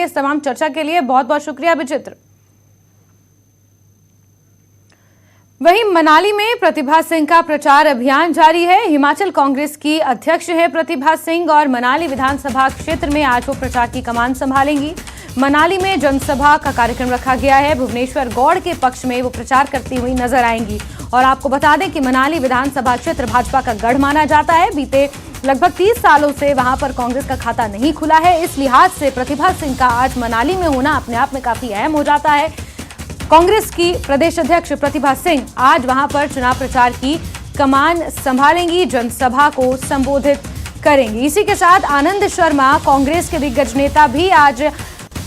इस तमाम चर्चा के लिए बहुत बहुत शुक्रिया विचित्र। वहीं मनाली में प्रतिभा सिंह का प्रचार अभियान जारी है। हिमाचल कांग्रेस की अध्यक्ष है प्रतिभा सिंह और मनाली विधानसभा क्षेत्र में आज वो प्रचार की कमान संभालेंगी। मनाली में जनसभा का कार्यक्रम रखा गया है। भुवनेश्वर गौड़ के पक्ष में वो प्रचार करती हुई नजर आएंगी। और आपको बता दें कि मनाली विधानसभा क्षेत्र भाजपा का गढ़ माना जाता है। बीते लगभग 30 सालों से वहां पर कांग्रेस का खाता नहीं खुला है। इस लिहाज से प्रतिभा सिंह का आज मनाली में होना अपने आप में काफी अहम हो जाता है। कांग्रेस की प्रदेश अध्यक्ष प्रतिभा सिंह आज वहां पर चुनाव प्रचार की कमान संभालेंगी, जनसभा को संबोधित करेंगी। इसी के साथ आनंद शर्मा कांग्रेस के दिग्गज नेता भी आज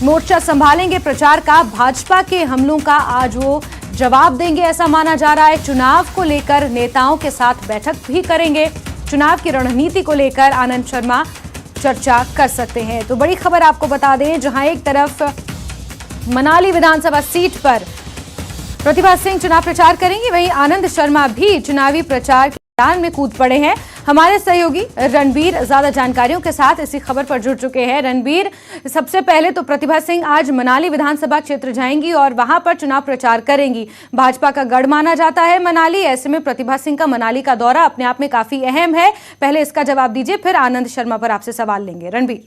मोर्चा संभालेंगे प्रचार का। भाजपा के हमलों का आज वो जवाब देंगे ऐसा माना जा रहा है। चुनाव को लेकर नेताओं के साथ बैठक भी करेंगे। चुनाव की रणनीति को लेकर आनंद शर्मा चर्चा कर सकते हैं। तो बड़ी खबर आपको बता दें, जहां एक तरफ मनाली विधानसभा सीट पर प्रतिभा सिंह चुनाव प्रचार करेंगी, वहीं आनंद शर्मा भी चुनावी प्रचार के मैदान में कूद पड़े हैं। हमारे सहयोगी रणबीर ज्यादा जानकारियों के साथ इसी खबर पर जुड़ चुके हैं। रणबीर, सबसे पहले तो प्रतिभा सिंह आज मनाली विधानसभा क्षेत्र जाएंगी और वहां पर चुनाव प्रचार करेंगी। भाजपा का गढ़ माना जाता है मनाली, ऐसे में प्रतिभा सिंह का मनाली का दौरा अपने आप में काफी अहम है। पहले इसका जवाब दीजिए, फिर आनंद शर्मा पर आपसे सवाल लेंगे। रणबीर।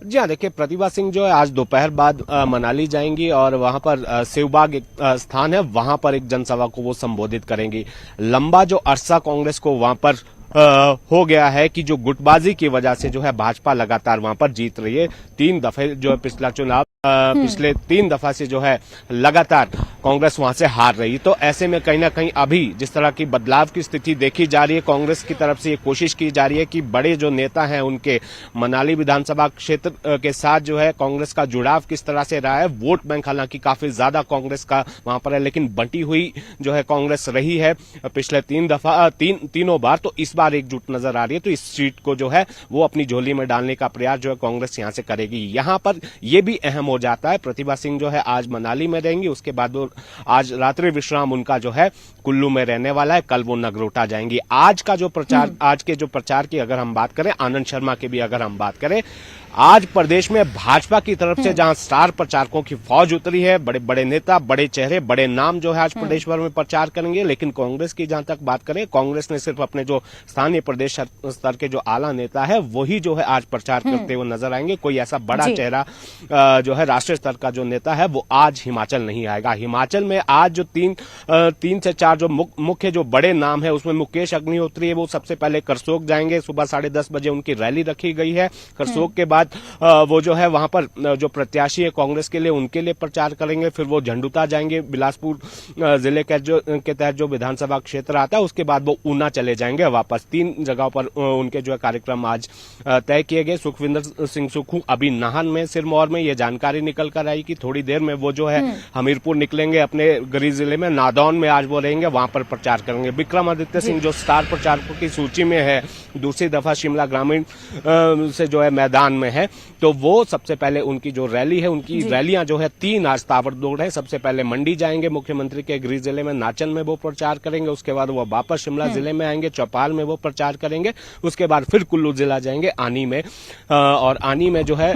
जी हाँ, देखिए प्रतिभा सिंह जो है आज दोपहर बाद मनाली जाएंगी और वहां पर शिवबाग एक स्थान है, वहां पर एक जनसभा को वो संबोधित करेंगी। लंबा जो अरसा कांग्रेस को वहां पर हो गया है कि जो गुटबाजी की वजह से जो है भाजपा लगातार वहां पर जीत रही है। 3 दफे जो है पिछला चुनाव पिछले 3 दफा से जो है लगातार कांग्रेस वहां से हार रही। तो ऐसे में कहीं ना कहीं अभी जिस तरह की बदलाव की स्थिति देखी जा रही है, कांग्रेस की तरफ से ये कोशिश की जा रही है कि बड़े जो नेता हैं उनके मनाली विधानसभा क्षेत्र के साथ जो है कांग्रेस का जुड़ाव किस तरह से रहा है। वोट बैंक हालांकि काफी ज्यादा कांग्रेस का वहां पर है, लेकिन बंटी हुई जो है कांग्रेस रही है पिछले तीनों बार। तो इस बार एकजुट नजर आ रही है। तो इस सीट को जो है वो अपनी झोली में डालने का प्रयास जो है कांग्रेस यहां से करेगी। यहां पर यह भी अहम हो जाता है, प्रतिभा सिंह जो है आज मनाली में रहेंगी, उसके बाद वो आज रात्रि विश्राम उनका जो है कुल्लू में रहने वाला है, कल वो नगरोटा जाएंगी। आज का जो प्रचार आज के जो प्रचार की अगर हम बात करें, आनंद शर्मा की भी अगर हम बात करें, आज प्रदेश में भाजपा की तरफ से जहां स्टार प्रचारकों की फौज उतरी है, बड़े बड़े नेता, बड़े चेहरे, बड़े नाम जो है आज प्रदेश भर में प्रचार करेंगे। लेकिन कांग्रेस की जहां तक बात करें, कांग्रेस ने सिर्फ अपने जो स्थानीय प्रदेश स्तर के जो आला नेता है वही जो है आज प्रचार करते हुए नजर आएंगे। कोई ऐसा बड़ा चेहरा जो है राष्ट्रीय स्तर का जो नेता है वो आज हिमाचल नहीं आएगा। हिमाचल में आज जो तीन से चार जो मुख्य जो बड़े नाम है उसमें मुकेश अग्निहोत्री है, वो सबसे पहले करसोग जाएंगे। सुबह 10:30 बजे उनकी रैली रखी गई है। करसोग के बाद वो जो है वहां पर जो प्रत्याशी है कांग्रेस के लिए उनके लिए प्रचार करेंगे। फिर वो झंडुता जाएंगे, बिलासपुर जिले के तहत जो विधानसभा क्षेत्र आता है। उसके बाद वो ऊना चले जाएंगे वापस। 3 जगहों पर उनके जो है कार्यक्रम आज तय किए गए। सुखविंदर सिंह सुक्खू अभी नाहन में सिरमौर में ये जानकारी निकल कर आई कि थोड़ी देर में वो जो है हमीरपुर निकलेंगे, अपने गृह जिले में नादौन में आज वो रहेंगे, वहां पर प्रचार करेंगे। विक्रमादित्य सिंह जो स्टार प्रचारकों की सूची में है, दूसरी दफा शिमला ग्रामीण से जो है मैदान में है, तो वो सबसे पहले उनकी जो रैली है, उनकी रैलियां जो है 3 आज ताबड़तोड़ है। सबसे पहले मंडी जाएंगे, मुख्यमंत्री के गृह जिले में नाचन में वो प्रचार करेंगे। उसके बाद वो वापस शिमला जिले में आएंगे, चौपाल में वो प्रचार करेंगे। उसके बाद फिर कुल्लू जिला जाएंगे, आनी में, और आनी में जो है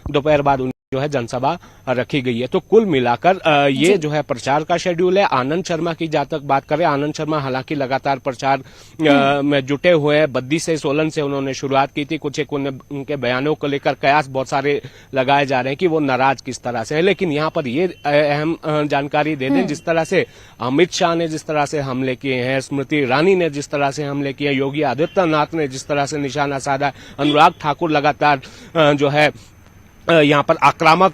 दोपहर बाद जो है जनसभा रखी गई है। तो कुल मिलाकर ये जो है प्रचार का शेड्यूल है। आनंद शर्मा की जहां तक बात करें, आनंद शर्मा हालांकि लगातार प्रचार में जुटे हुए हैं। बद्दी से, सोलन से उन्होंने शुरुआत की थी। कुछ एक उनके बयानों को लेकर कयास बहुत सारे लगाए जा रहे हैं कि वो नाराज किस तरह से है। लेकिन यहाँ पर ये अहम जानकारी दे दें, जिस तरह से अमित शाह ने जिस तरह से हमले किए हैं, स्मृति ईरानी ने जिस तरह से हमले किए, योगी आदित्यनाथ ने जिस तरह से निशाना साधा, अनुराग ठाकुर लगातार जो है यहाँ पर आक्रामक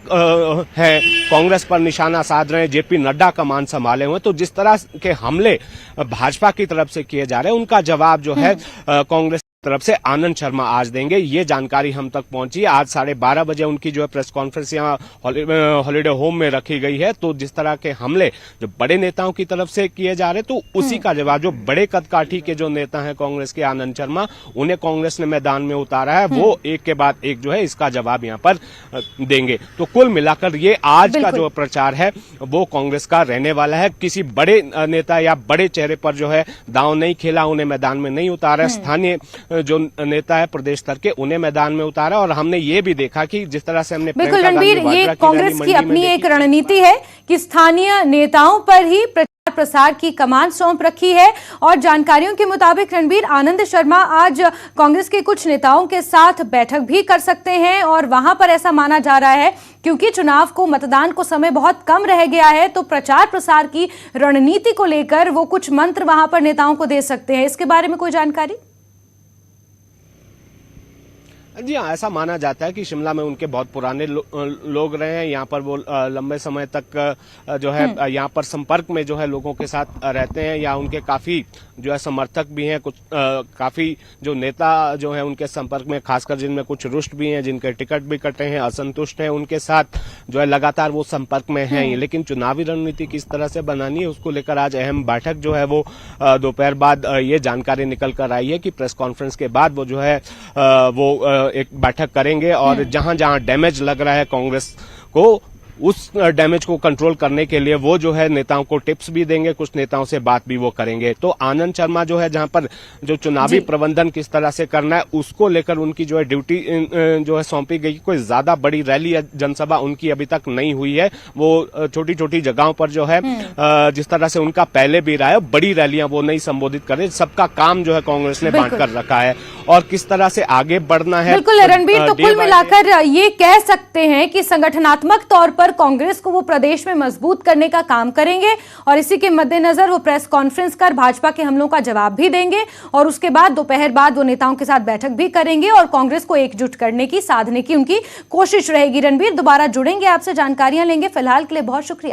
है, कांग्रेस पर निशाना साध रहे हैं, जेपी नड्डा कमान संभाले हुए। तो जिस तरह के हमले भाजपा की तरफ से किए जा रहे हैं, उनका जवाब जो है कांग्रेस तरफ से आनंद शर्मा आज देंगे। ये जानकारी हम तक पहुंची। आज 12:30 बजे उनकी जो है प्रेस कॉन्फ्रेंस यहाँ हॉलीडे होम में रखी गई है। तो जिस तरह के हमले जो बड़े नेताओं की तरफ से किए जा रहे, तो उसी का जवाब जो बड़े कदकाठी के जो नेता हैं कांग्रेस के, आनंद शर्मा, उन्हें कांग्रेस ने मैदान में उतारा है, वो एक के बाद एक जो है इसका जवाब यहाँ पर देंगे। तो कुल मिलाकर ये आज का जो प्रचार है वो कांग्रेस का रहने वाला है। किसी बड़े नेता या बड़े चेहरे पर जो है दांव नहीं खेला, उन्हें मैदान में नहीं उतारा। स्थानीय जो नेता है प्रदेश स्तर के उन्हें मैदान में उतारा। और हमने ये भी देखा कि जिस तरह से हमने बिल्कुल प्रियंका रणबीर, गांधी ये वाड्रा कांग्रेस रैली की मंडी में अपनी एक देखी। रणनीति है कि स्थानीय नेताओं पर ही प्रचार प्रसार की कमान सौंप रखी है। और जानकारियों के मुताबिक रणबीर, आनंद शर्मा आज कांग्रेस के कुछ नेताओं के साथ बैठक भी कर सकते हैं और वहां पर ऐसा माना जा रहा है क्योंकि चुनाव को, मतदान को समय बहुत कम रह गया है, तो प्रचार प्रसार की रणनीति को लेकर वो कुछ मंत्र वहां पर नेताओं को दे सकते हैं। इसके बारे में कोई जानकारी? जी हाँ, ऐसा माना जाता है कि शिमला में उनके बहुत पुराने लोग रहे हैं। यहाँ पर वो लंबे समय तक जो है यहाँ पर संपर्क में जो है लोगों के साथ रहते हैं, या उनके काफी जो है समर्थक भी हैं। कुछ काफी जो नेता जो है उनके संपर्क में, खासकर जिनमें कुछ रुष्ट भी हैं, जिनके टिकट भी कटे हैं, असंतुष्ट हैं, उनके साथ जो है लगातार वो संपर्क में हैं। लेकिन चुनावी रणनीति किस तरह से बनानी है उसको लेकर आज अहम बैठक जो है वो दोपहर बाद ये जानकारी निकल कर आई है कि प्रेस कॉन्फ्रेंस के बाद वो जो है वो एक बैठक करेंगे और जहां जहां डैमेज लग रहा है कांग्रेस को, उस डैमेज को कंट्रोल करने के लिए वो जो है नेताओं को टिप्स भी देंगे, कुछ नेताओं से बात भी वो करेंगे। तो आनंद शर्मा जो है जहां पर जो चुनावी प्रबंधन किस तरह से करना है उसको लेकर उनकी जो है ड्यूटी जो है सौंपी गई। कोई ज्यादा बड़ी रैली या जनसभा उनकी अभी तक नहीं हुई है। वो छोटी छोटी जगहों पर जो है जिस तरह से उनका पहले भी रहा है, बड़ी रैलियां वो नहीं संबोधित करे। सबका काम जो है कांग्रेस ने बांट कर रखा है और किस तरह से आगे बढ़ना है। बिल्कुल रणबीर, तो कुल मिलाकर ये कह सकते हैं कि संगठनात्मक तौर पर कांग्रेस को वो प्रदेश में मजबूत करने का काम करेंगे और इसी के मद्देनजर वो प्रेस कॉन्फ्रेंस कर भाजपा के हमलों का जवाब भी देंगे और उसके बाद दोपहर बाद वो नेताओं के साथ बैठक भी करेंगे और कांग्रेस को एकजुट करने की, साधने की उनकी कोशिश रहेगी। रणबीर, दोबारा जुड़ेंगे आपसे, जानकारियां लेंगे। फिलहाल के लिए बहुत शुक्रिया।